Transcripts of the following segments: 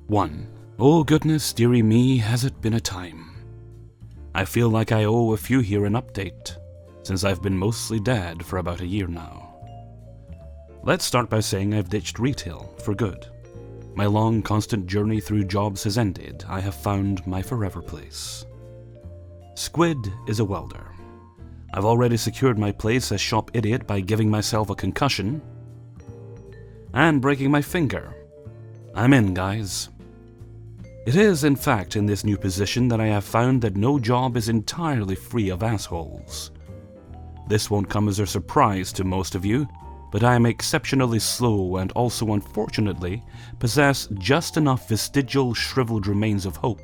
1. Oh goodness, dearie me, has it been a time. I feel like I owe a few here an update, since I've been mostly dead for about a year now. Let's start by saying I've ditched retail for good. My long, constant journey through jobs has ended. I have found my forever place. Squid is a welder. I've already secured my place as shop idiot by giving myself a concussion and breaking my finger. I'm in, guys. It is, in fact, in this new position that I have found that no job is entirely free of assholes. This won't come as a surprise to most of you, but I am exceptionally slow and also unfortunately possess just enough vestigial shriveled remains of hope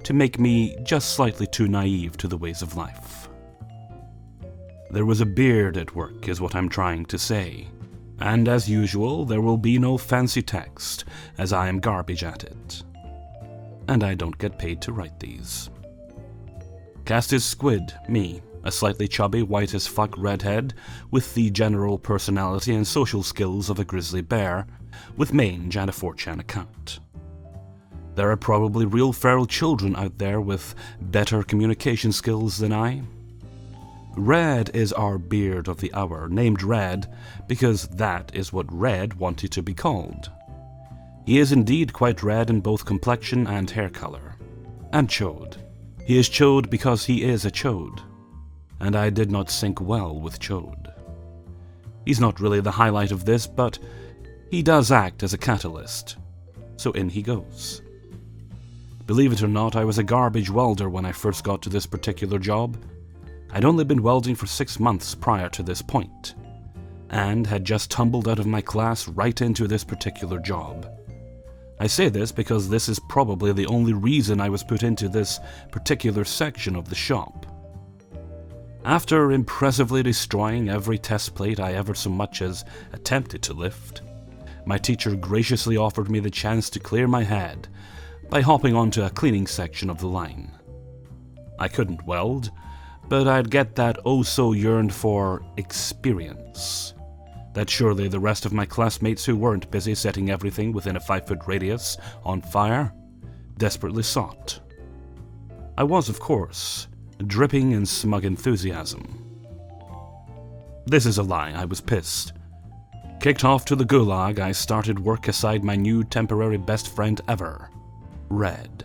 to make me just slightly too naive to the ways of life. There was a beard at work is what I'm trying to say, and as usual there will be no fancy text as I am garbage at it. And I don't get paid to write these. Cast is Squid, me, a slightly chubby, white-as-fuck redhead with the general personality and social skills of a grizzly bear, with mange and a 4chan account. There are probably real feral children out there with better communication skills than I. Red is our beard of the hour, named Red because that is what Red wanted to be called. He is indeed quite red in both complexion and hair color. And chode. He is chode because he is a chode. And I did not sync well with chode. He's not really the highlight of this, but he does act as a catalyst. So in he goes. Believe it or not, I was a garbage welder when I first got to this particular job. I'd only been welding for 6 months prior to this point, and had just tumbled out of my class right into this particular job. I say this because this is probably the only reason I was put into this particular section of the shop. After impressively destroying every test plate I ever so much as attempted to lift, my teacher graciously offered me the chance to clear my head by hopping onto a cleaning section of the line. I couldn't weld, but I'd get that oh-so-yearned-for experience that surely the rest of my classmates who weren't busy setting everything within a 5-foot radius on fire desperately sought. I was, of course, dripping in smug enthusiasm. This is a lie, I was pissed. Kicked off to the gulag, I started work aside my new temporary best friend ever, Red.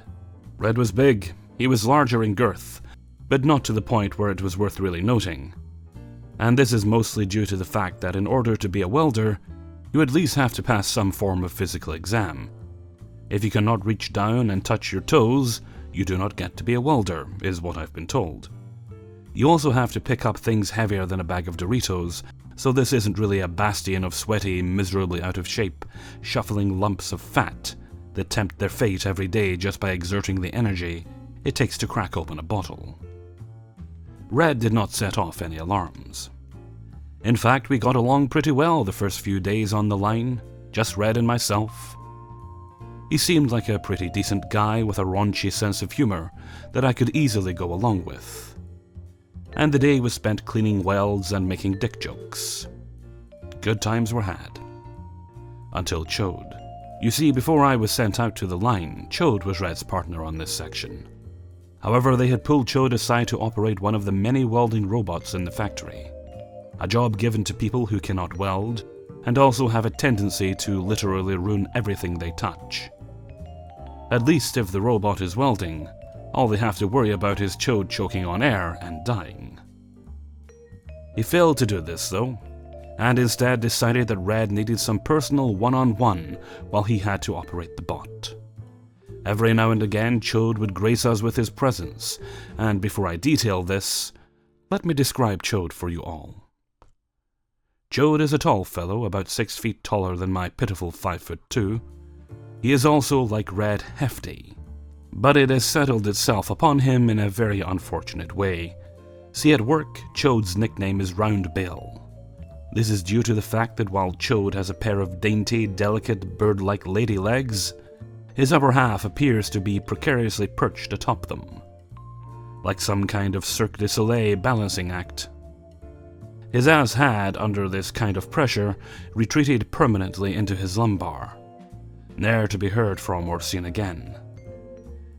Red was big, he was larger in girth, but not to the point where it was worth really noting. And this is mostly due to the fact that in order to be a welder, you at least have to pass some form of physical exam. If you cannot reach down and touch your toes, you do not get to be a welder, is what I've been told. You also have to pick up things heavier than a bag of Doritos, so this isn't really a bastion of sweaty, miserably out of shape, shuffling lumps of fat that tempt their fate every day just by exerting the energy it takes to crack open a bottle. Red did not set off any alarms. In fact, we got along pretty well the first few days on the line, just Red and myself. He seemed like a pretty decent guy with a raunchy sense of humor that I could easily go along with. And the day was spent cleaning welds and making dick jokes. Good times were had. Until Chode. You see, before I was sent out to the line, Chode was Red's partner on this section. However, they had pulled Chode aside to operate one of the many welding robots in the factory. A job given to people who cannot weld, and also have a tendency to literally ruin everything they touch. At least if the robot is welding, all they have to worry about is Chode choking on air and dying. He failed to do this though, and instead decided that Red needed some personal one-on-one while he had to operate the bot. Every now and again, Chode would grace us with his presence, and before I detail this, let me describe Chode for you all. Chode is a tall fellow, about 6 feet taller than my pitiful 5'2". He is also, like Red, hefty, but it has settled itself upon him in a very unfortunate way. See, at work, Chode's nickname is Round Bill. This is due to the fact that while Chode has a pair of dainty, delicate, bird-like lady legs, his upper half appears to be precariously perched atop them, like some kind of Cirque du Soleil balancing act. His ass had, under this kind of pressure, retreated permanently into his lumbar, ne'er to be heard from or seen again.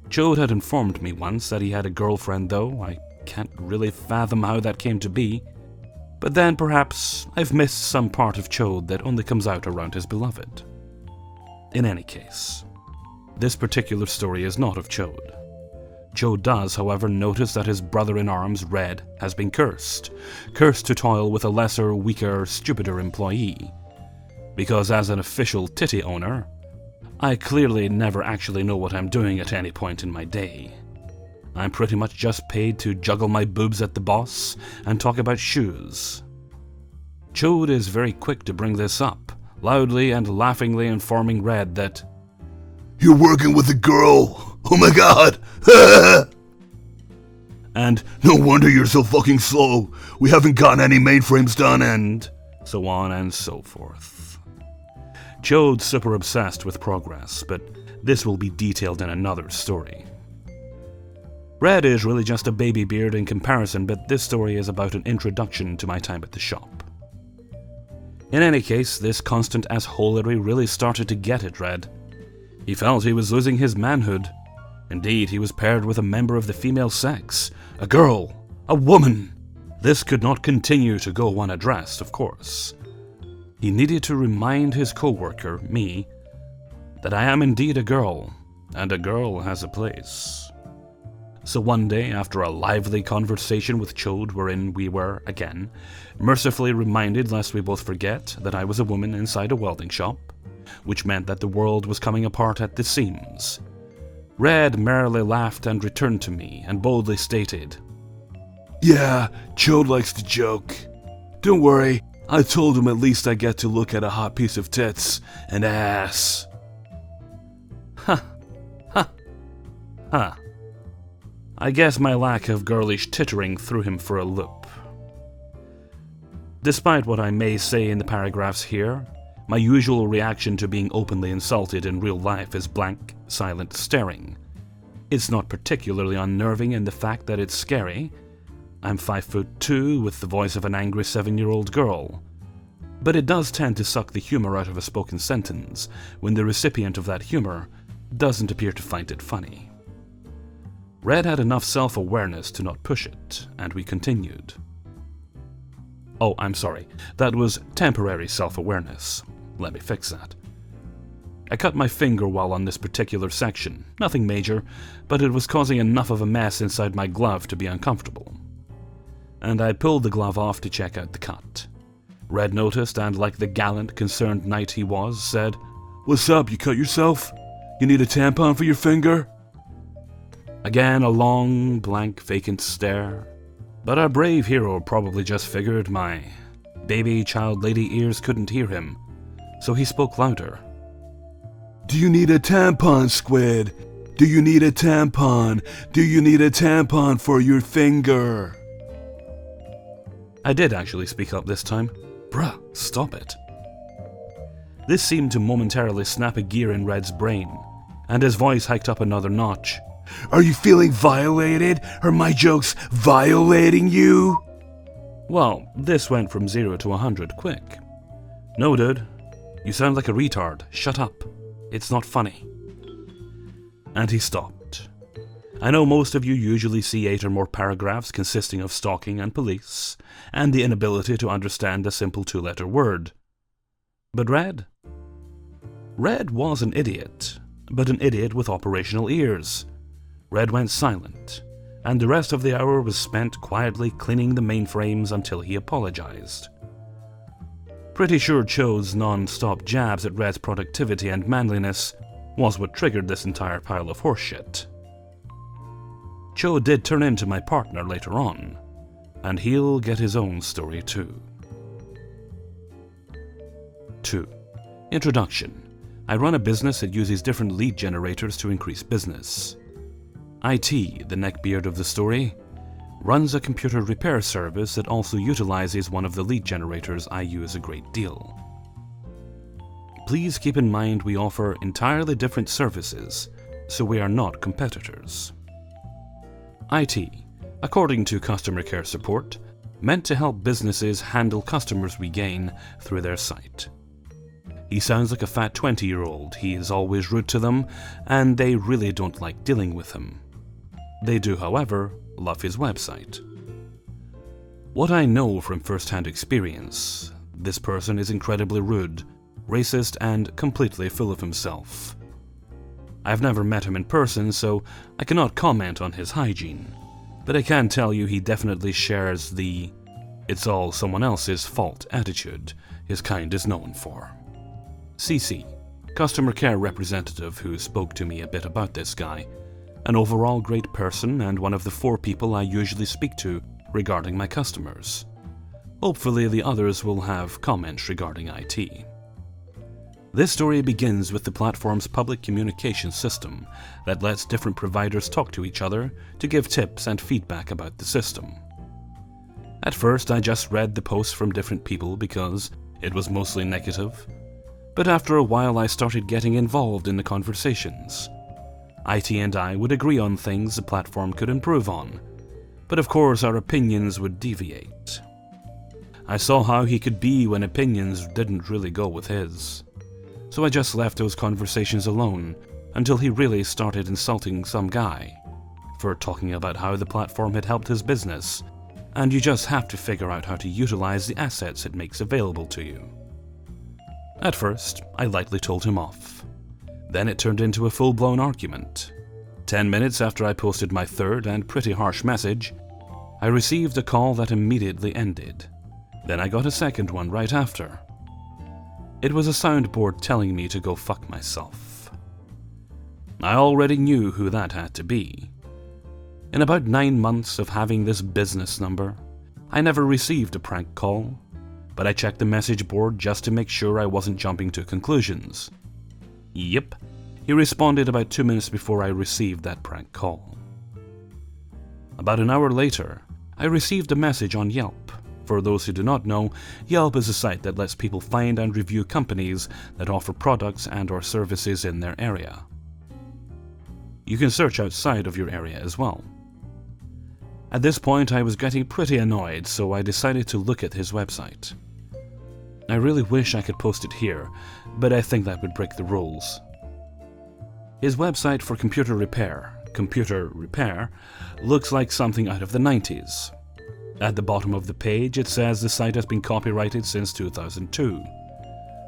Chode had informed me once that he had a girlfriend, though I can't really fathom how that came to be. But then perhaps I've missed some part of Chode that only comes out around his beloved. In any case, this particular story is not of Chode. Chode does, however, notice that his brother-in-arms, Red, has been cursed to toil with a lesser, weaker, stupider employee. Because as an official titty owner, I clearly never actually know what I'm doing at any point in my day. I'm pretty much just paid to juggle my boobs at the boss and talk about shoes. Chode is very quick to bring this up, loudly and laughingly informing Red that, "You're working with a girl! Oh my god!" and "No wonder you're so fucking slow! We haven't gotten any mainframes done," and so on and so forth. Chode's super obsessed with progress, but this will be detailed in another story. Red is really just a baby beard in comparison, but this story is about an introduction to my time at the shop. In any case, this constant assholery really started to get at Red. He felt he was losing his manhood. Indeed, he was paired with a member of the female sex, a girl, a woman. This could not continue to go unaddressed, of course. He needed to remind his co-worker, me, that I am indeed a girl, and a girl has a place. So one day, after a lively conversation with Chode wherein we were, again, mercifully reminded lest we both forget that I was a woman inside a welding shop, which meant that the world was coming apart at the seams, Red merrily laughed and returned to me and boldly stated, "Yeah, Chode likes to joke. Don't worry, I told him at least I get to look at a hot piece of tits and ass." Ha, ha, ha. I guess my lack of girlish tittering threw him for a loop. Despite what I may say in the paragraphs here, my usual reaction to being openly insulted in real life is blank, silent staring. It's not particularly unnerving in the fact that it's scary. I'm 5'2" with the voice of an angry 7-year-old girl. But it does tend to suck the humor out of a spoken sentence when the recipient of that humor doesn't appear to find it funny. Red had enough self-awareness to not push it, and we continued. Oh, I'm sorry, that was temporary self-awareness. Let me fix that. I cut my finger while on this particular section, nothing major, but it was causing enough of a mess inside my glove to be uncomfortable. And I pulled the glove off to check out the cut. Red noticed and, like the gallant, concerned knight he was, said, "What's up, you cut yourself? You need a tampon for your finger?" Again, a long, blank, vacant stare. But our brave hero probably just figured my baby child lady ears couldn't hear him, so he spoke louder. "Do you need a tampon, Squid? Do you need a tampon? Do you need a tampon for your finger?" I did actually speak up this time. Bruh, stop it. This seemed to momentarily snap a gear in Red's brain, and his voice hiked up another notch. "Are you feeling violated? Are my jokes violating you?" Well, this went from 0 to 100 quick. "No, dude. You sound like a retard. Shut up. It's not funny." And he stopped. I know most of you usually see 8 or more paragraphs consisting of stalking and police, and the inability to understand a simple 2-letter word. But Red? Red was an idiot, but an idiot with operational ears. Red went silent, and the rest of the hour was spent quietly cleaning the mainframes until he apologized. Pretty sure Chode's non-stop jabs at Red's productivity and manliness was what triggered this entire pile of horseshit. Chode did turn into my partner later on, and he'll get his own story too. 2. Introduction. I run a business that uses different lead generators to increase business. IT, the neckbeard of the story, runs a computer repair service that also utilizes one of the lead generators I use a great deal. Please keep in mind we offer entirely different services, so we are not competitors. IT, according to customer care support, meant to help businesses handle customers we gain through their site. He sounds like a fat 20-year-old, he is always rude to them, and they really don't like dealing with him. They do, however, love his website. What I know from first-hand experience, this person is incredibly rude, racist, and completely full of himself. I've never met him in person, so I cannot comment on his hygiene, but I can tell you he definitely shares the "it's all someone else's fault" attitude his kind is known for. CC, customer care representative who spoke to me a bit about this guy, an overall great person and one of the 4 people I usually speak to regarding my customers. Hopefully the others will have comments regarding IT. This story begins with the platform's public communication system that lets different providers talk to each other to give tips and feedback about the system. At first I just read the posts from different people because it was mostly negative, but after a while I started getting involved in the conversations. IT and I would agree on things the platform could improve on, but of course our opinions would deviate. I saw how he could be when opinions didn't really go with his, so I just left those conversations alone until he really started insulting some guy for talking about how the platform had helped his business, and you just have to figure out how to utilize the assets it makes available to you. At first, I lightly told him off. Then it turned into a full-blown argument. 10 minutes after I posted my third and pretty harsh message, I received a call that immediately ended. Then I got a second one right after. It was a soundboard telling me to go fuck myself. I already knew who that had to be. In about 9 months of having this business number, I never received a prank call, but I checked the message board just to make sure I wasn't jumping to conclusions. Yep, he responded about 2 minutes before I received that prank call. About an hour later, I received a message on Yelp. For those who do not know, Yelp is a site that lets people find and review companies that offer products and/or services in their area. You can search outside of your area as well. At this point, I was getting pretty annoyed, so I decided to look at his website. I really wish I could post it here, but I think that would break the rules. His website for computer repair, looks like something out of the 90s. At the bottom of the page, it says the site has been copyrighted since 2002,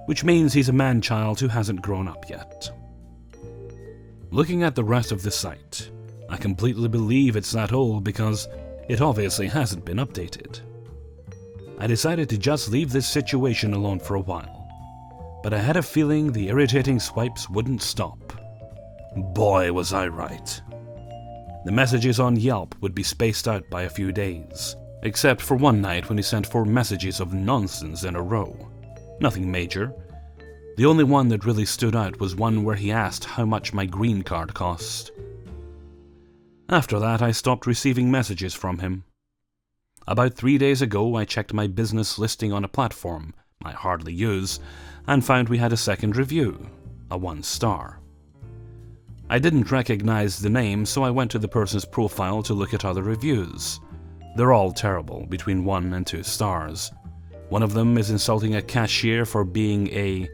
which means he's a man-child who hasn't grown up yet. Looking at the rest of the site, I completely believe it's that old because it obviously hasn't been updated. I decided to just leave this situation alone for a while, but I had a feeling the irritating swipes wouldn't stop. Boy, was I right. The messages on Yelp would be spaced out by a few days, except for one night when he sent 4 messages of nonsense in a row. Nothing major. The only one that really stood out was one where he asked how much my green card cost. After that, I stopped receiving messages from him. About 3 days ago, I checked my business listing on a platform I hardly use and found we had a second review, a 1-star. I didn't recognize the name, so I went to the person's profile to look at other reviews. They're all terrible, between 1 and 2 stars. One of them is insulting a cashier for being a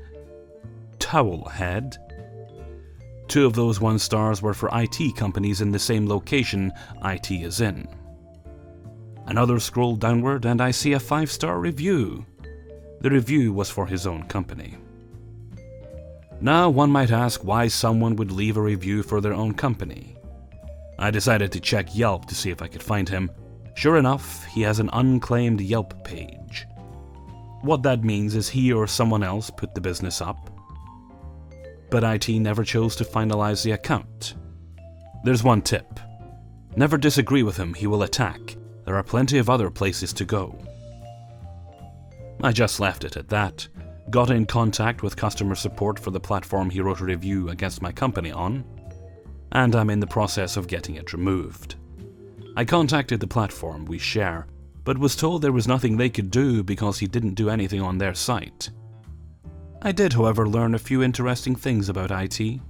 towel head. 2 of those 1 stars were for IT companies in the same location IT is in. Another scroll downward and I see a 5-star review. The review was for his own company. Now one might ask why someone would leave a review for their own company. I decided to check Yelp to see if I could find him. Sure enough, he has an unclaimed Yelp page. What that means is he or someone else put the business up, but IT never chose to finalize the account. There's one tip. Never disagree with him, he will attack. There are plenty of other places to go. I just left it at that, got in contact with customer support for the platform he wrote a review against my company on, and I'm in the process of getting it removed. I contacted the platform we share, but was told there was nothing they could do because he didn't do anything on their site. I did, however, learn a few interesting things about IT.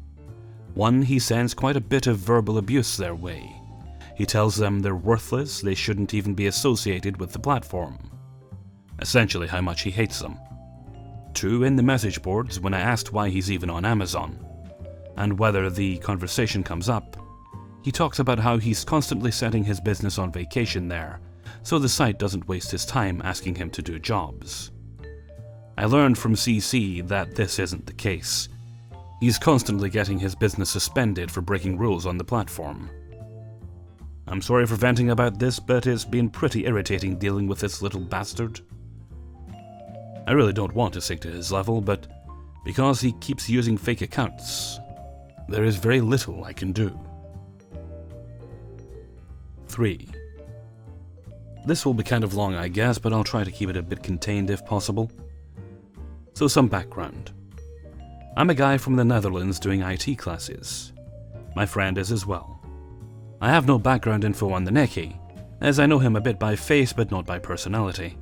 One, he sends quite a bit of verbal abuse their way. He tells them they're worthless, they shouldn't even be associated with the platform. Essentially how much he hates them. to in the message boards when I asked why he's even on Amazon, and whether the conversation comes up. He talks about how he's constantly setting his business on vacation there, so the site doesn't waste his time asking him to do jobs. I learned from CC that this isn't the case. He's constantly getting his business suspended for breaking rules on the platform. I'm sorry for venting about this, but it's been pretty irritating dealing with this little bastard. I really don't want to sink to his level, but because he keeps using fake accounts, there is very little I can do. 3. This will be kind of long, I guess, but I'll try to keep it a bit contained if possible. So some background. I'm a guy from the Netherlands doing IT classes. My friend is as well. I have no background info on the Necky, as I know him a bit by face but not by personality.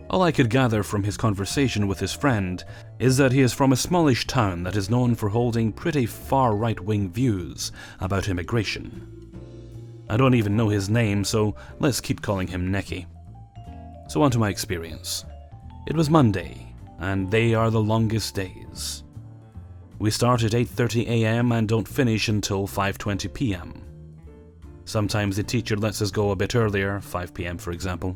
All I could gather from his conversation with his friend is that he is from a smallish town that is known for holding pretty far right-wing views about immigration. I don't even know his name, so let's keep calling him Necky. So on to my experience. It was Monday, and they are the longest days. We start at 8:30 AM and don't finish until 5:20 PM. Sometimes the teacher lets us go a bit earlier, 5 PM for example.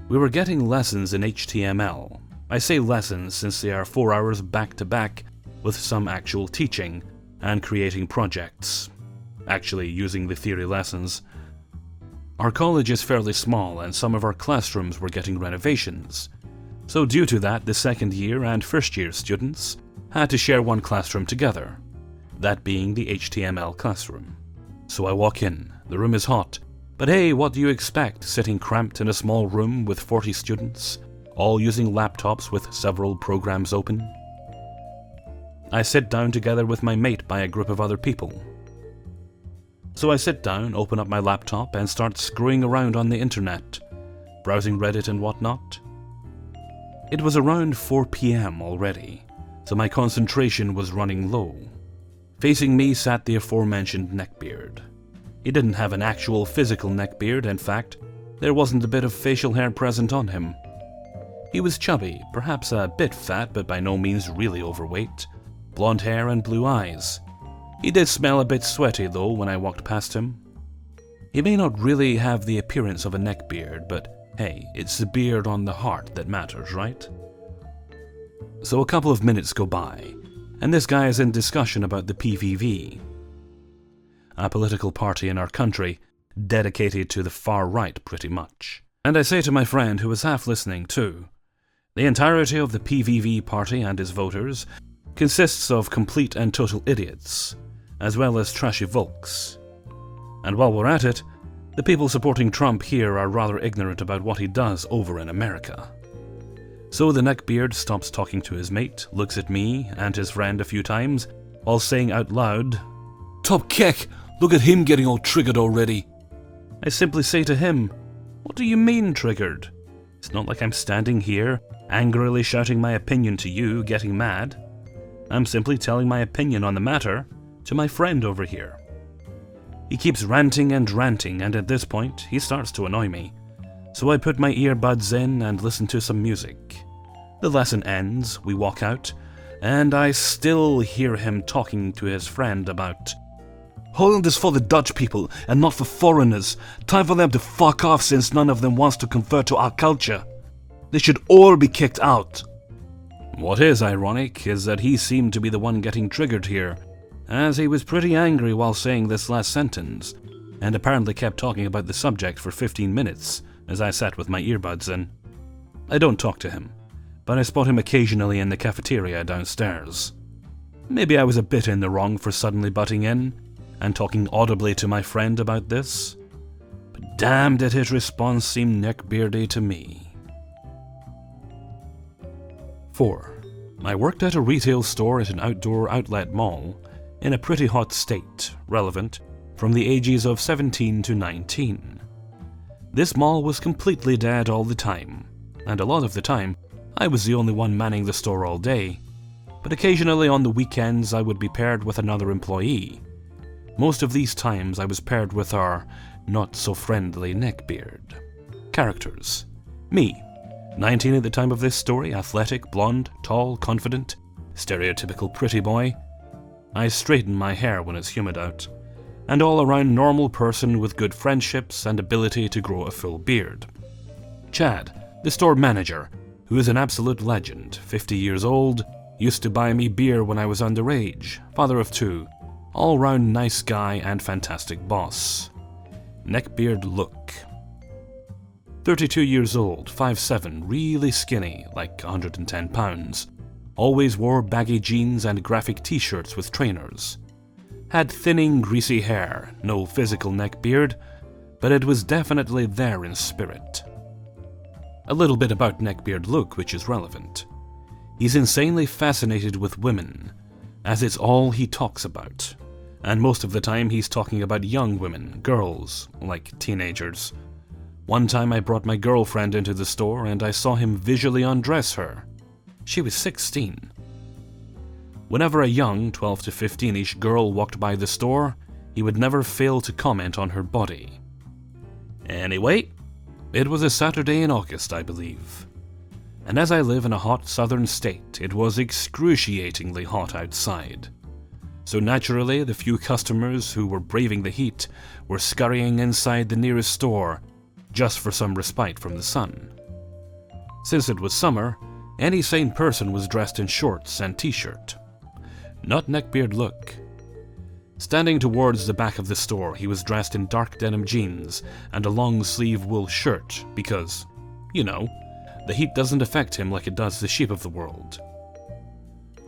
We were getting lessons in HTML. I say lessons since they are 4 hours back to back with some actual teaching and creating projects, actually using the theory lessons. Our college is fairly small and some of our classrooms were getting renovations. So due to that, the second year and first year students had to share one classroom together, that being the HTML classroom. So I walk in, the room is hot, but hey, what do you expect, sitting cramped in a small room with 40 students, all using laptops with several programs open? I sit down together with my mate by a group of other people. So I sit down, open up my laptop, and start screwing around on the internet, browsing Reddit and whatnot. It was around 4 PM already, so my concentration was running low. Facing me sat the aforementioned Neckbeard. He didn't have an actual physical neckbeard, in fact, there wasn't a bit of facial hair present on him. He was chubby, perhaps a bit fat, but by no means really overweight, blonde hair and blue eyes. He did smell a bit sweaty though when I walked past him. He may not really have the appearance of a neckbeard, but hey, it's the beard on the heart that matters, right? So a couple of minutes go by, and this guy is in discussion about the PVV, a political party in our country dedicated to the far right pretty much. And I say to my friend, who was half listening too, the entirety of the PVV party and his voters consists of complete and total idiots, as well as trashy volks. And while we're at it, the people supporting Trump here are rather ignorant about what he does over in America. So the neckbeard stops talking to his mate, looks at me and his friend a few times, while saying out loud, Top Keck, look at him getting all triggered already. I simply say to him, what do you mean triggered? It's not like I'm standing here, angrily shouting my opinion to you, getting mad. I'm simply telling my opinion on the matter to my friend over here. He keeps ranting, and at this point, he starts to annoy me. So I put my earbuds in and listen to some music. The lesson ends, we walk out, and I still hear him talking to his friend about Holland is for the Dutch people and not for foreigners. Time for them to fuck off since none of them wants to convert to our culture. They should all be kicked out. What is ironic is that he seemed to be the one getting triggered here, as he was pretty angry while saying this last sentence, and apparently kept talking about the subject for 15 minutes as I sat with my earbuds in. I don't talk to him, but I spot him occasionally in the cafeteria downstairs. Maybe I was a bit in the wrong for suddenly butting in and talking audibly to my friend about this, but damn did his response seem neckbeardy to me. 4. I worked at a retail store at an outdoor outlet mall in a pretty hot state, relevant from the ages of 17 to 19. This mall was completely dead all the time, and a lot of the time I was the only one manning the store all day, but occasionally on the weekends I would be paired with another employee. Most of these times I was paired with our not-so-friendly neckbeard. Characters. Me, 19 at the time of this story, athletic, blonde, tall, confident, stereotypical pretty boy. I straighten my hair when it's humid out, and all-around normal person with good friendships and ability to grow a full beard. Chad, the store manager, who is an absolute legend, 50 years old, used to buy me beer when I was underage, father of 2, all-round nice guy and fantastic boss. Neckbeard look. 32 years old, 5'7", really skinny, like 110 pounds. Always wore baggy jeans and graphic t-shirts with trainers. Had thinning, greasy hair, no physical neck beard, but it was definitely there in spirit. A little bit about Neckbeard look, which is relevant. He's insanely fascinated with women, as it's all he talks about. And most of the time he's talking about young women, girls, like teenagers. One time I brought my girlfriend into the store and I saw him visually undress her. She was 16. Whenever a young 12 to 15-ish girl walked by the store, he would never fail to comment on her body. Anyway, it was a Saturday in August, I believe. And as I live in a hot southern state, it was excruciatingly hot outside. So naturally, the few customers who were braving the heat were scurrying inside the nearest store just for some respite from the sun. Since it was summer, any sane person was dressed in shorts and t-shirt. Not Neckbeard look. Standing towards the back of the store, he was dressed in dark denim jeans and a long-sleeve wool shirt because, you know, the heat doesn't affect him like it does the sheep of the world.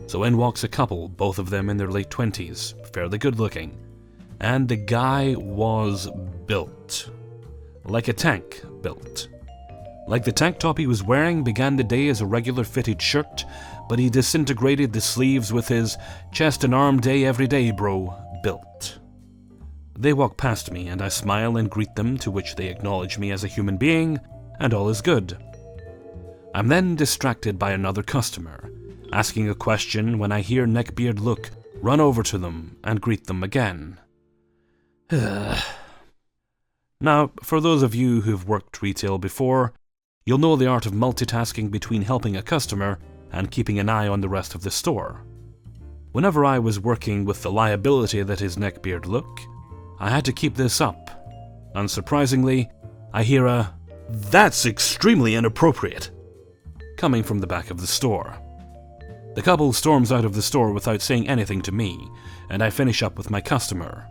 So in walks a couple, both of them in their late 20s, fairly good-looking, and the guy was built. Like a tank built. Like the tank top he was wearing began the day as a regular fitted shirt, but he disintegrated the sleeves with his chest and arm day every day bro built. They walk past me and I smile and greet them, to which they acknowledge me as a human being, and all is good. I'm then distracted by another customer, asking a question when I hear Neckbeard look, run over to them and greet them again. Now, for those of you who've worked retail before, you'll know the art of multitasking between helping a customer and keeping an eye on the rest of the store. Whenever I was working with the liability that is Neckbeard look, I had to keep this up. Unsurprisingly, I hear a, "That's extremely inappropriate," coming from the back of the store. The couple storms out of the store without saying anything to me, and I finish up with my customer,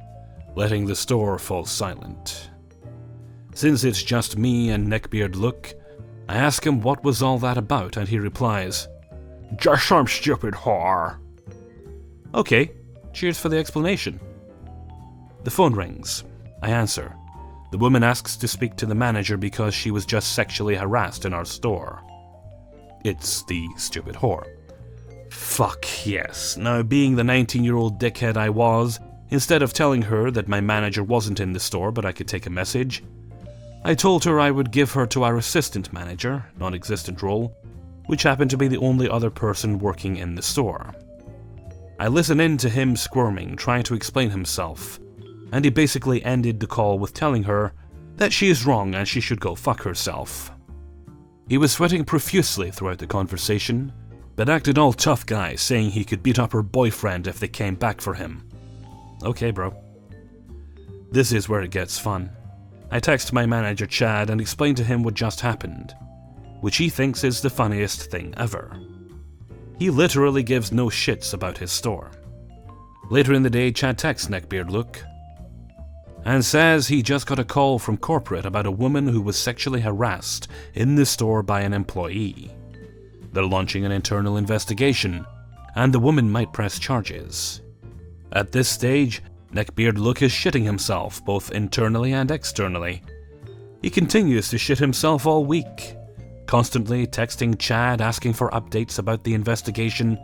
letting the store fall silent. Since it's just me and Neckbeard look, I ask him what was all that about, and he replies, "Just some stupid whore." Okay, cheers for the explanation. The phone rings. I answer. The woman asks to speak to the manager because she was just sexually harassed in our store. It's the stupid whore. Fuck yes. Now, being the 19-year-old dickhead I was, instead of telling her that my manager wasn't in the store but I could take a message, I told her I would give her to our assistant manager, non-existent role, which happened to be the only other person working in the store. I listen in to him squirming, trying to explain himself, and he basically ended the call with telling her that she is wrong and she should go fuck herself. He was sweating profusely throughout the conversation, but acted all tough guy, saying he could beat up her boyfriend if they came back for him. Okay, bro. This is where it gets fun. I text my manager Chad and explain to him what just happened, which he thinks is the funniest thing ever. He literally gives no shits about his store. Later in the day, Chad texts Neckbeard look and says he just got a call from corporate about a woman who was sexually harassed in the store by an employee. They're launching an internal investigation, and the woman might press charges. At this stage, Neckbeard look is shitting himself, both internally and externally. He continues to shit himself all week, constantly texting Chad asking for updates about the investigation,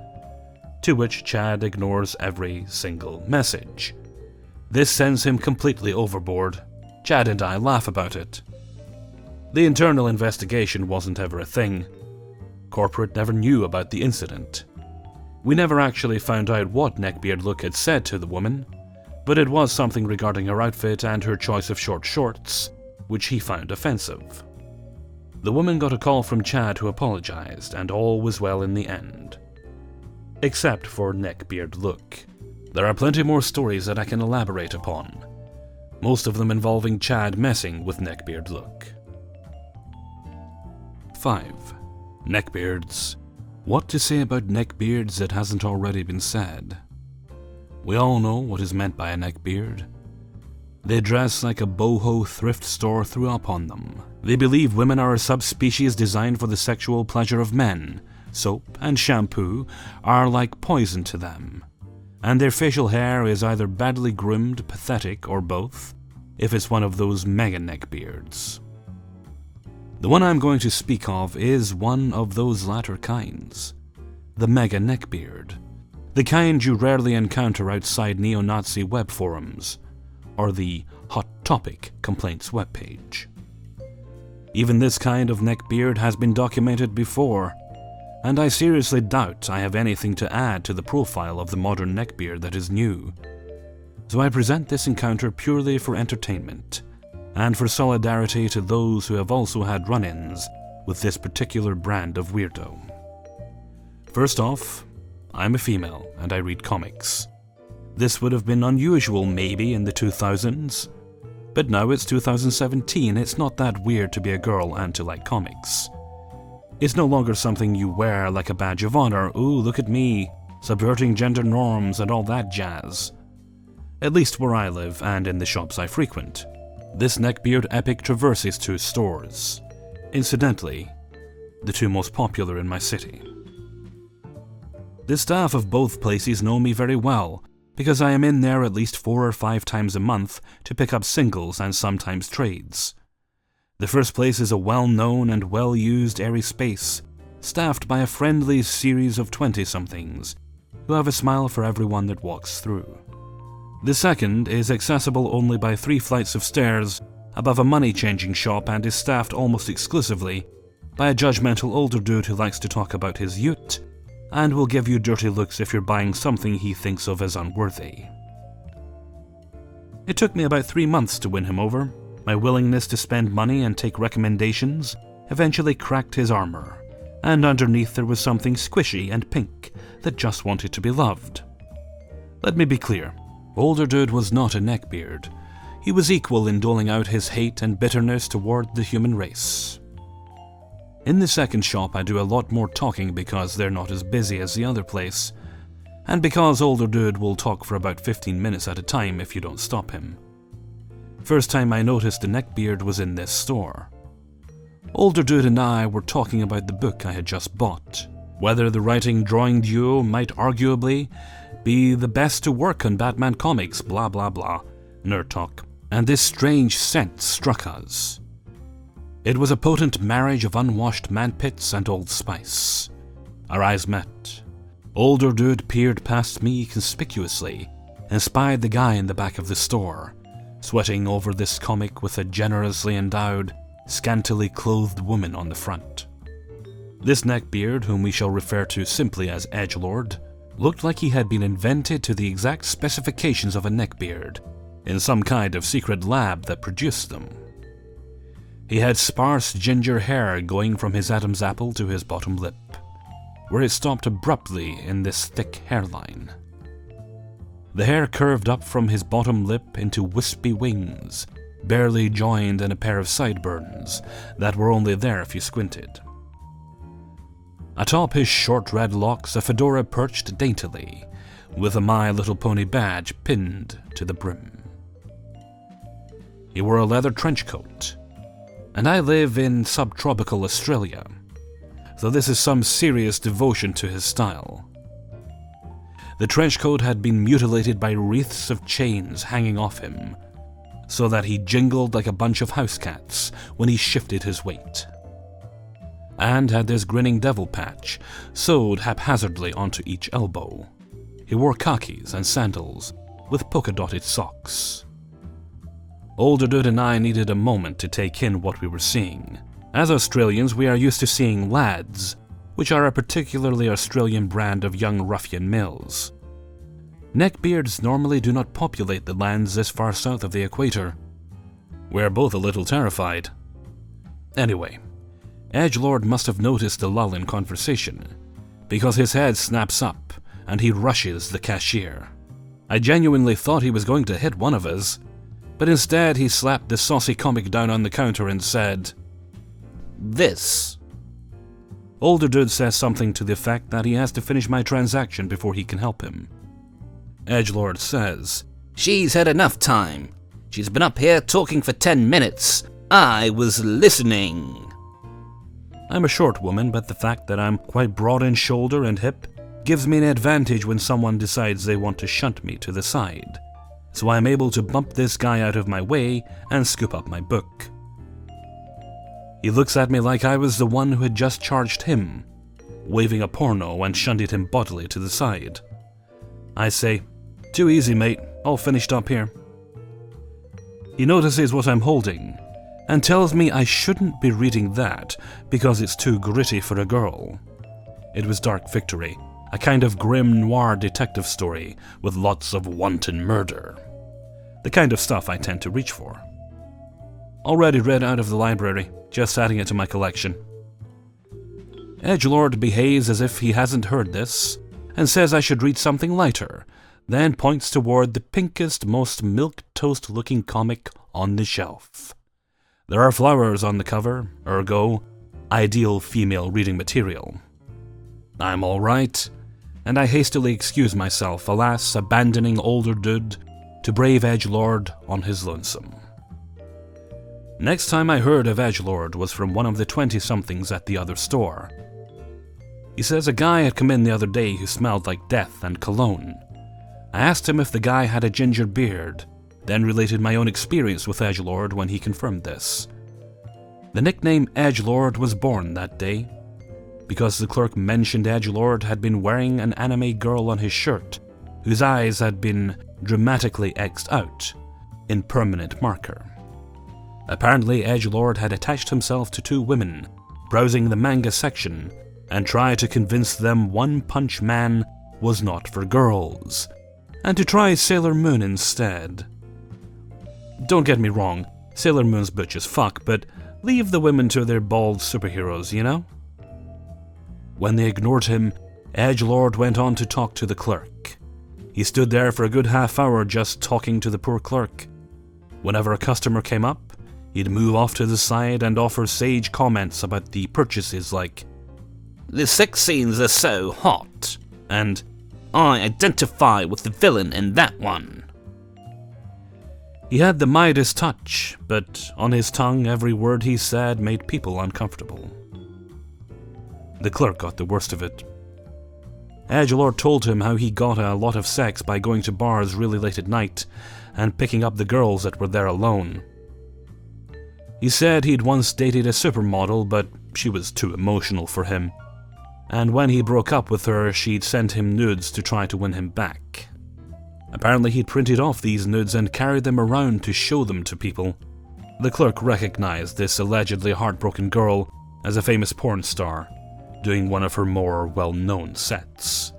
to which Chad ignores every single message. This sends him completely overboard. Chad and I laugh about it. The internal investigation wasn't ever a thing. Corporate never knew about the incident. We never actually found out what Neckbeard look had said to the woman, but it was something regarding her outfit and her choice of short shorts, which he found offensive. The woman got a call from Chad who apologized, and all was well in the end. Except for Neckbeard Look. There are plenty more stories that I can elaborate upon, most of them involving Chad messing with Neckbeard Look. 5. Neckbeards. What to say about neckbeards that hasn't already been said? We all know what is meant by a neckbeard. They dress like a boho thrift store threw upon them. They believe women are a subspecies designed for the sexual pleasure of men. Soap and shampoo are like poison to them. And their facial hair is either badly groomed, pathetic, or both, if it's one of those mega neckbeards. The one I'm going to speak of is one of those latter kinds. The mega neckbeard. The kind you rarely encounter outside neo-Nazi web forums, or the Hot Topic complaints webpage. Even this kind of neckbeard has been documented before, and I seriously doubt I have anything to add to the profile of the modern neckbeard that is new. So I present this encounter purely for entertainment, and for solidarity to those who have also had run-ins with this particular brand of weirdo. First off, I'm a female and I read comics. This would have been unusual maybe in the 2000s, but now it's 2017, it's not that weird to be a girl and to like comics. It's no longer something you wear like a badge of honor, ooh look at me, subverting gender norms and all that jazz. At least where I live and in the shops I frequent. This neckbeard epic traverses 2 stores. Incidentally, the 2 most popular in my city. The staff of both places know me very well, because I am in there at least 4 or 5 times a month to pick up singles and sometimes trades. The first place is a well-known and well-used airy space, staffed by a friendly series of 20-somethings, who have a smile for everyone that walks through. The second is accessible only by 3 flights of stairs above a money-changing shop and is staffed almost exclusively by a judgmental older dude who likes to talk about his ute and will give you dirty looks if you're buying something he thinks of as unworthy. It took me about 3 months to win him over. My willingness to spend money and take recommendations eventually cracked his armor, and underneath there was something squishy and pink that just wanted to be loved. Let me be clear. Older Dude was not a neckbeard. He was equal in doling out his hate and bitterness toward the human race. In the second shop I do a lot more talking because they're not as busy as the other place, and because Older Dude will talk for about 15 minutes at a time if you don't stop him. First time I noticed a neckbeard was in this store. Older Dude and I were talking about the book I had just bought, whether the writing-drawing duo might arguably be the best to work on Batman comics, blah blah blah, nerd talk, and this strange scent struck us. It was a potent marriage of unwashed man-pits and Old Spice. Our eyes met. Older Dude peered past me conspicuously and spied the guy in the back of the store, sweating over this comic with a generously endowed, scantily clothed woman on the front. This neckbeard, whom we shall refer to simply as Edgelord, looked like he had been invented to the exact specifications of a neckbeard in some kind of secret lab that produced them. He had sparse ginger hair going from his Adam's apple to his bottom lip, where it stopped abruptly in this thick hairline. The hair curved up from his bottom lip into wispy wings, barely joined in a pair of sideburns that were only there if you squinted. Atop his short red locks, a fedora perched daintily, with a My Little Pony badge pinned to the brim. He wore a leather trench coat, and I live in subtropical Australia, so this is some serious devotion to his style. The trench coat had been mutilated by wreaths of chains hanging off him, so that he jingled like a bunch of house cats when he shifted his weight, and had this grinning devil patch sewed haphazardly onto each elbow. He wore khakis and sandals with polka-dotted socks. Older Dude and I needed a moment to take in what we were seeing. As Australians, we are used to seeing lads, which are a particularly Australian brand of young ruffian males. Neckbeards normally do not populate the lands this far south of the equator. We're both a little terrified. Anyway, Edgelord must have noticed the lull in conversation, because his head snaps up and he rushes the cashier. I genuinely thought he was going to hit one of us, but instead he slapped the saucy comic down on the counter and said, "This." Older dude says something to the effect that he has to finish my transaction before he can help him. Edgelord says, "She's had enough time. She's been up here talking for 10 minutes. I was listening." I'm a short woman, but the fact that I'm quite broad in shoulder and hip gives me an advantage when someone decides they want to shunt me to the side. So I'm able to bump this guy out of my way and scoop up my book. He looks at me like I was the one who had just charged him, waving a porno and shunted him bodily to the side. I say, "Too easy, mate. All finished up here." He notices what I'm holding and tells me I shouldn't be reading that because it's too gritty for a girl. It was Dark Victory, a kind of grim noir detective story with lots of wanton murder. The kind of stuff I tend to reach for. Already read out of the library, just adding it to my collection. Edgelord behaves as if he hasn't heard this and says I should read something lighter, then points toward the pinkest, most milquetoast looking comic on the shelf. There are flowers on the cover, ergo, ideal female reading material. I'm all right, and I hastily excuse myself, alas, abandoning older dude to brave Edgelord on his lonesome. Next time I heard of Edgelord was from one of the 20-somethings at the other store. He says a guy had come in the other day who smelled like death and cologne. I asked him if the guy had a ginger beard, then related my own experience with Edgelord when he confirmed this. The nickname Edgelord was born that day, because the clerk mentioned Edgelord had been wearing an anime girl on his shirt, whose eyes had been dramatically X'd out in permanent marker. Apparently Edgelord had attached himself to 2 women, browsing the manga section, and tried to convince them One Punch Man was not for girls, and to try Sailor Moon instead. Don't get me wrong, Sailor Moon's butch as fuck, but leave the women to their bald superheroes, you know? When they ignored him, Edgelord went on to talk to the clerk. He stood there for a good half hour just talking to the poor clerk. Whenever a customer came up, he'd move off to the side and offer sage comments about the purchases like, "The sex scenes are so hot," and "I identify with the villain in that one." He had the Midas touch, but on his tongue every word he said made people uncomfortable. The clerk got the worst of it. Edgelord told him how he got a lot of sex by going to bars really late at night and picking up the girls that were there alone. He said he'd once dated a supermodel, but she was too emotional for him, and when he broke up with her, she'd sent him nudes to try to win him back. Apparently he'd printed off these nudes and carried them around to show them to people. The clerk recognized this allegedly heartbroken girl as a famous porn star, doing one of her more well-known sets.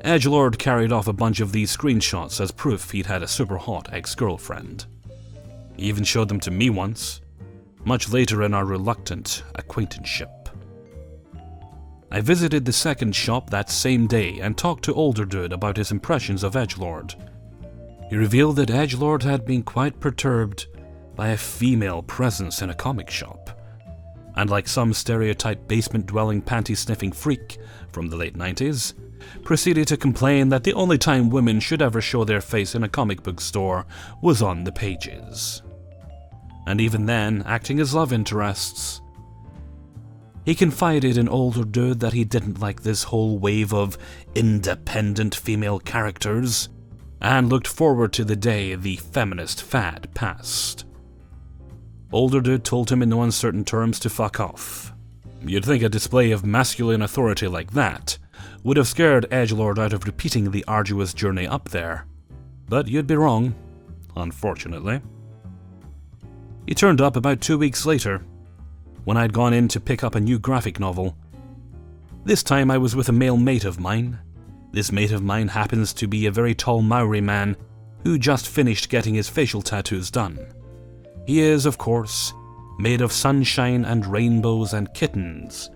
Edgelord carried off a bunch of these screenshots as proof he'd had a super hot ex-girlfriend. He even showed them to me once, much later in our reluctant acquaintanceship. I visited the second shop that same day and talked to older dude about his impressions of Edgelord. He revealed that Edgelord had been quite perturbed by a female presence in a comic shop, and like some stereotype basement-dwelling panty-sniffing freak from the late 90s, proceeded to complain that the only time women should ever show their face in a comic book store was on the pages. And even then, acting as love interests. He confided in older dude that he didn't like this whole wave of independent female characters, and looked forward to the day the feminist fad passed. Older dude told him in no uncertain terms to fuck off. You'd think a display of masculine authority like that would have scared Edgelord out of repeating the arduous journey up there, but you'd be wrong, unfortunately. He turned up about 2 weeks later, when I'd gone in to pick up a new graphic novel. This time I was with a male mate of mine. This mate of mine happens to be a very tall Maori man who just finished getting his facial tattoos done. He is, of course, made of sunshine and rainbows and kittens,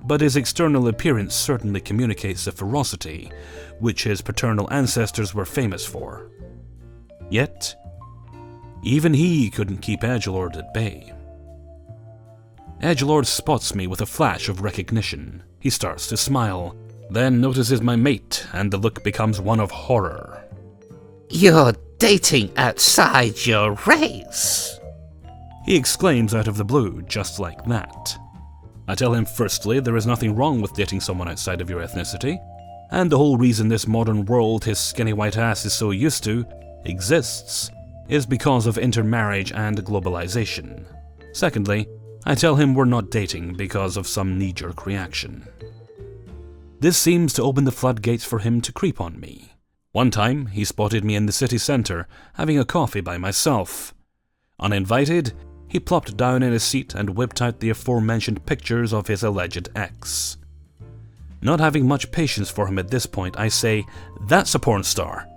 but his external appearance certainly communicates the ferocity which his paternal ancestors were famous for. Yet, even he couldn't keep Edgelord at bay. Edgelord spots me with a flash of recognition. He starts to smile, then notices my mate, and the look becomes one of horror. "You're dating outside your race," he exclaims out of the blue, just like that. I tell him firstly there is nothing wrong with dating someone outside of your ethnicity, and the whole reason this modern world his skinny white ass is so used to exists is because of intermarriage and globalization. Secondly, I tell him we're not dating because of some knee-jerk reaction. This seems to open the floodgates for him to creep on me. One time, he spotted me in the city centre, having a coffee by myself. Uninvited, he plopped down in his seat and whipped out the aforementioned pictures of his alleged ex. Not having much patience for him at this point, I say, "That's a porn star."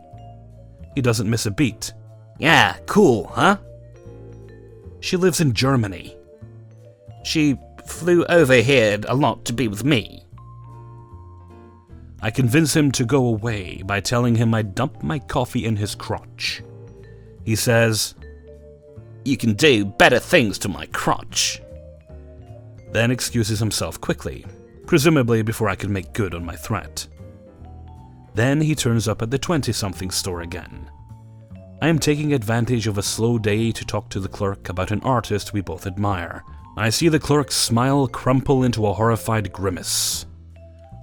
He doesn't miss a beat. "Yeah, cool, huh?" "She lives in Germany." "She flew over here a lot to be with me." I convince him to go away by telling him I dumped my coffee in his crotch. He says, "You can do better things to my crotch." Then excuses himself quickly, presumably before I could make good on my threat. Then he turns up at the 20-something store again. I am taking advantage of a slow day to talk to the clerk about an artist we both admire. I see the clerk's smile crumple into a horrified grimace.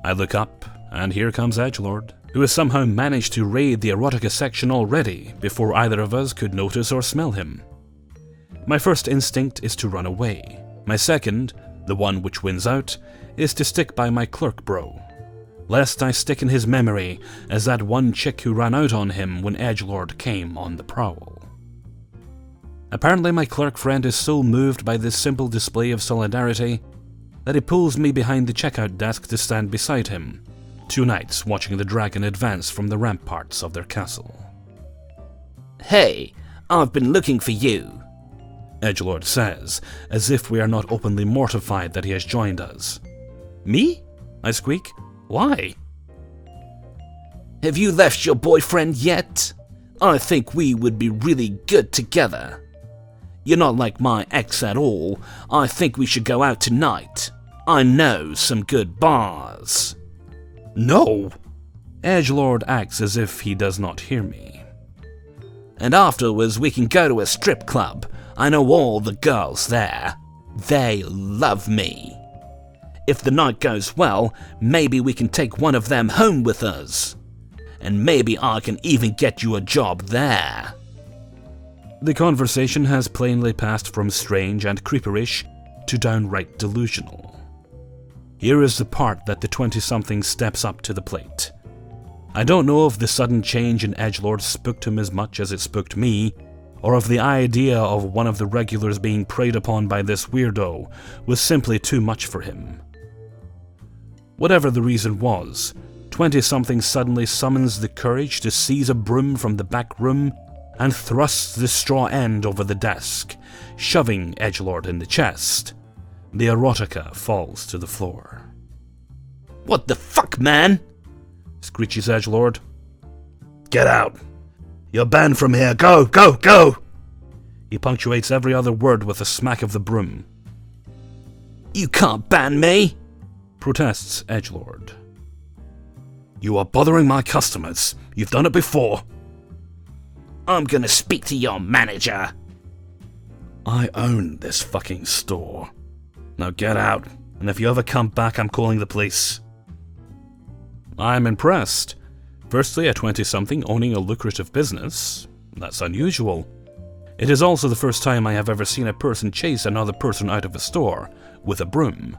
I look up, and here comes Edgelord, who has somehow managed to raid the erotica section already before either of us could notice or smell him. My first instinct is to run away. My second, the one which wins out, is to stick by my clerk bro, lest I stick in his memory as that one chick who ran out on him when Edgelord came on the prowl. Apparently my clerk friend is so moved by this simple display of solidarity that he pulls me behind the checkout desk to stand beside him, 2 knights watching the dragon advance from the ramparts of their castle. "Hey, I've been looking for you," Edgelord says, as if we are not openly mortified that he has joined us. "Me?" I squeak. "Why?" "Have you left your boyfriend yet? I think we would be really good together. You're not like my ex at all. I think we should go out tonight. I know some good bars." "No!" Edgelord acts as if he does not hear me. "And afterwards we can go to a strip club. I know all the girls there. They love me. If the night goes well, maybe we can take one of them home with us. And maybe I can even get you a job there." The conversation has plainly passed from strange and creeperish to downright delusional. Here is the part that the 20-something steps up to the plate. I don't know if the sudden change in Edgelord spooked him as much as it spooked me, or if the idea of one of the regulars being preyed upon by this weirdo was simply too much for him. Whatever the reason was, 20-something suddenly summons the courage to seize a broom from the back room and thrusts the straw end over the desk, shoving Edgelord in the chest. The erotica falls to the floor. "What the fuck, man?" screeches Edgelord. "Get out! You're banned from here! Go, go, go!" He punctuates every other word with a smack of the broom. "You can't ban me!" protests Edgelord. "You are bothering my customers. You've done it before." "I'm gonna speak to your manager." "I own this fucking store. Now get out, and if you ever come back, I'm calling the police." I'm impressed. Firstly, a 20-something owning a lucrative business. That's unusual. It is also the first time I have ever seen a person chase another person out of a store with a broom.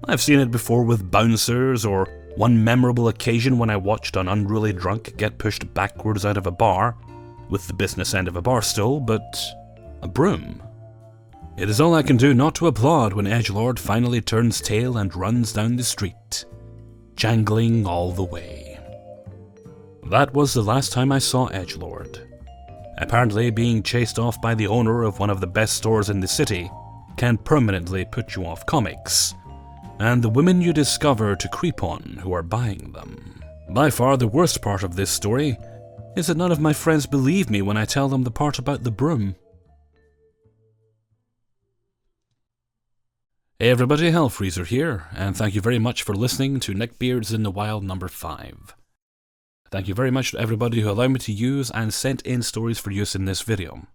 I've seen it before with bouncers, or one memorable occasion when I watched an unruly drunk get pushed backwards out of a bar, with the business end of a bar stool, but a broom. It is all I can do not to applaud when Edgelord finally turns tail and runs down the street, jangling all the way. That was the last time I saw Edgelord. Apparently, being chased off by the owner of one of the best stores in the city can permanently put you off comics, and the women you discover to creep on who are buying them. By far the worst part of this story is that none of my friends believe me when I tell them the part about the broom. Hey everybody, Hellfreezer here, and thank you very much for listening to Neckbeards in the Wild number 5. Thank you very much to everybody who allowed me to use and sent in stories for use in this video.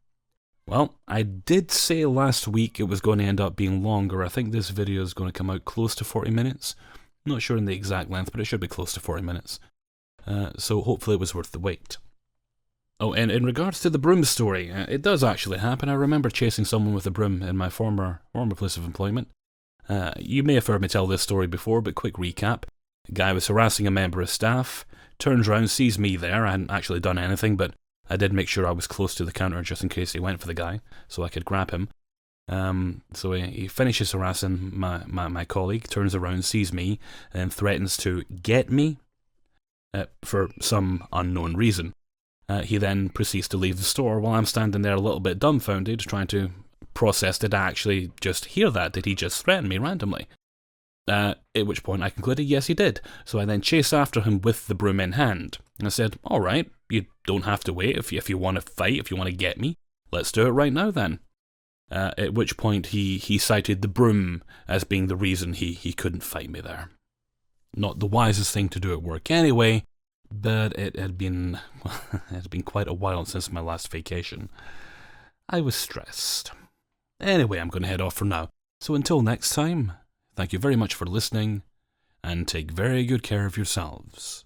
Well, I did say last week it was going to end up being longer. I think this video is going to come out close to 40 minutes. Not sure in the exact length, but it should be close to 40 minutes. So hopefully it was worth the wait. Oh, and in regards to the broom story, it does actually happen. I remember chasing someone with a broom in my former place of employment. You may have heard me tell this story before, but quick recap. A guy was harassing a member of staff, turns around, sees me there. I hadn't actually done anything, but I did make sure I was close to the counter just in case he went for the guy, so I could grab him. So he finishes harassing my colleague, turns around, sees me, and threatens to get me for some unknown reason. He then proceeds to leave the store while I'm standing there a little bit dumbfounded, trying to process, did I actually just hear that? Did he just threaten me randomly? At which point I concluded, yes, he did. So I then chased after him with the broom in hand. And I said, alright, you don't have to wait if you want to fight, if you want to get me. Let's do it right now then. At which point he cited the broom as being the reason he couldn't fight me there. Not the wisest thing to do at work anyway, but it had been quite a while since my last vacation. I was stressed. Anyway, I'm going to head off for now. So until next time, thank you very much for listening, and take very good care of yourselves.